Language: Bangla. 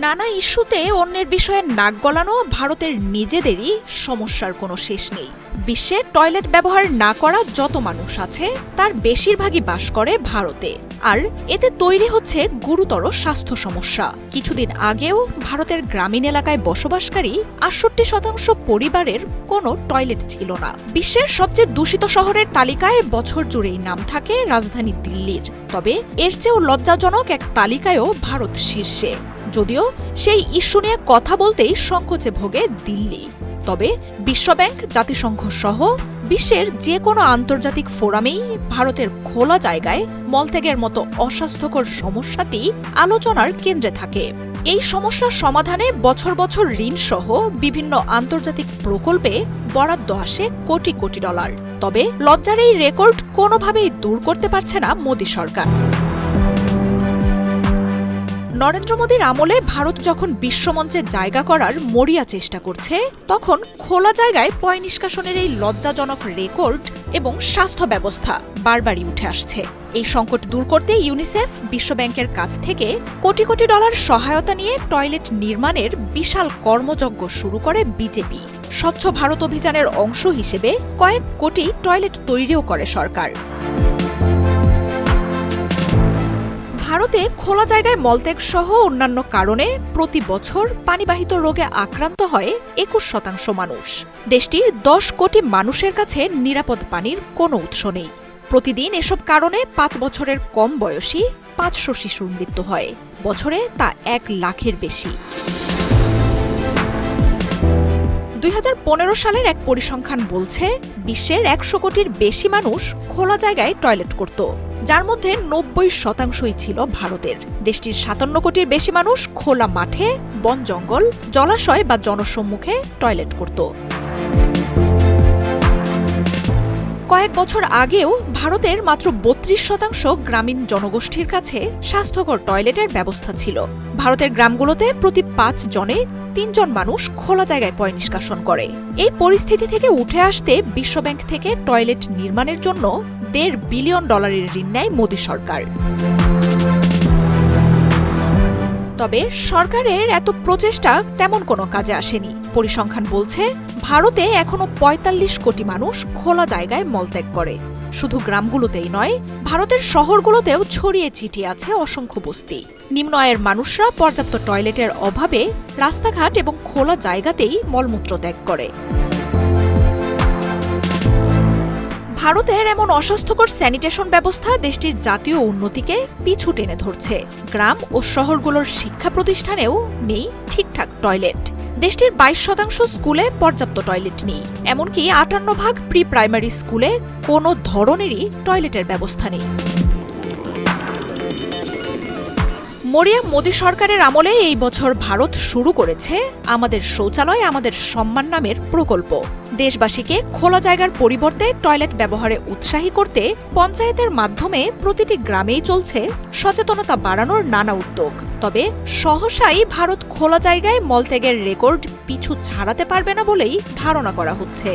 নানা ইস্যুতে অন্যের বিষয়ে নাক গলানো ভারতের নিজেদেরই সমস্যার কোনো শেষ নেই। বিশ্বে টয়লেট ব্যবহার না করা যত মানুষ আছে তার বেশিরভাগই বাস করে ভারতে, আর এতে তৈরি হচ্ছে গুরুতর স্বাস্থ্য সমস্যা। কিছুদিন আগেও ভারতের গ্রামীণ এলাকায় বসবাসকারী ৬৮% পরিবারের কোনো টয়লেট ছিল না। বিশ্বের সবচেয়ে দূষিত শহরের তালিকায় বছর জুড়েই নাম থাকে রাজধানী দিল্লির। তবে এর চেয়েও লজ্জাজনক এক তালিকায়ও ভারত শীর্ষে, যদিও সেই ইস্যু নিয়ে কথা বলতেই সংকোচে ভোগে দিল্লি। তবে বিশ্বব্যাংক, জাতিসংঘ সহ বিশ্বের যে কোনো আন্তর্জাতিক ফোরামেই ভারতের খোলা জায়গায় মলত্যাগের মতো অস্বাস্থ্যকর সমস্যাটি আলোচনার কেন্দ্রে থাকে। এই সমস্যার সমাধানে বছর বছর ঋণসহ বিভিন্ন আন্তর্জাতিক প্রকল্পে বরাদ্দ আসে কোটি কোটি ডলার। তবে লজ্জার এই রেকর্ড কোনোভাবেই দূর করতে পারছে না মোদী সরকার। নরেন্দ্র মোদীর আমলে ভারত যখন বিশ্বমঞ্চে জায়গা করার মরিয়া চেষ্টা করছে, তখন খোলা জায়গায় পয় নিষ্কাশনের এই লজ্জাজনক রেকর্ড এবং স্বাস্থ্য ব্যবস্থা বারবারই উঠে আসছে। এই সংকট দূর করতে ইউনিসেফ, বিশ্বব্যাংকের কাছ থেকে কোটি কোটি ডলার সহায়তা নিয়ে টয়লেট নির্মাণের বিশাল কর্মযজ্ঞ শুরু করে বিজেপি। স্বচ্ছ ভারত অভিযানের অংশ হিসেবে কয়েক কোটি টয়লেট তৈরিও করে সরকার। ভারতে খোলা জায়গায় মলত্যাগ সহ অন্যান্য কারণে প্রতি বছর পানিবাহিত রোগে আক্রান্ত হয় ২১% মানুষ। দেশটির ১০ কোটি মানুষের কাছে নিরাপদ পানির কোনো উৎস নেই। প্রতিদিন এসব কারণে ৫ বছরের কম বয়সী ৫০০ শিশুর মৃত্যু হয়। বছরে তা ১ লাখের বেশি। ২০১৫ সালের এক পরিসংখ্যান বলছে, বিশ্বের ১০০ কোটির বেশি মানুষ খোলা জায়গায় টয়লেট করত, যার মধ্যে ৯০%ই ছিল ভারতের। দেশটির ৫৭ কোটির বেশি মানুষ খোলা মাঠে, বন জঙ্গল, জলাশয় বা জনসম্মুখে টয়লেট করত। কয়েক বছর আগেও ভারতের মাত্র ৩২% গ্রামীণ জনগোষ্ঠীর কাছে স্বাস্থ্যকর টয়লেটের ব্যবস্থা ছিল। ভারতের গ্রামগুলোতে প্রতি ৫ জনে ৩ জন মানুষ খোলা জায়গায় পয় নিষ্কাশন করে। এই পরিস্থিতি থেকে উঠে আসতে বিশ্বব্যাংক থেকে টয়লেট নির্মাণের জন্য $১.৫ বিলিয়ন ঋণ নেয় মোদী সরকার। তবে সরকারের এত প্রচেষ্টা তেমন কোনো কাজে আসেনি। পরিসংখ্যান বলছে, ভারতে এখনো ৪৫ কোটি মানুষ খোলা জায়গায় মলত্যাগ করে। শুধু গ্রামগুলোতেই নয়, ভারতের শহরগুলোতেও ছড়িয়ে ছিটিয়ে আছে অসংখ্য বস্তি। নিম্ন আয়ের মানুষরা পর্যাপ্ত টয়লেটের অভাবে রাস্তাঘাট এবং খোলা জায়গাতেই মলমূত্র ত্যাগ করে। ভারতের এমন অস্বাস্থ্যকর স্যানিটেশন ব্যবস্থা দেশটির জাতীয় উন্নতিকে পিছু টেনে ধরছে। গ্রাম ও শহরগুলোর শিক্ষা প্রতিষ্ঠানেও নেই ঠিকঠাক টয়লেট। দেশটির ২২% স্কুলে পর্যাপ্ত টয়লেট নেই। এমনকি ৫৮% প্রি প্রাইমারি স্কুলে কোনো ধরনেরই টয়লেটের ব্যবস্থা নেই। মরিয়া মোদী সরকারের আমলে এই বছর ভারত শুরু করেছে আমাদের শৌচালয় আমাদের সম্মান নামের প্রকল্প। দেশবাসীকে খোলা জায়গার পরিবর্তে টয়লেট ব্যবহারে উৎসাহী করতে পঞ্চায়েতের মাধ্যমে প্রতিটি গ্রামেই চলছে সচেতনতা বাড়ানোর নানা উদ্যোগ। তবে সহসাই ভারত খোলা জায়গায় মলত্যাগের রেকর্ড পিছু ছাড়াতে পারবে না বলেই ধারণা করা হচ্ছে।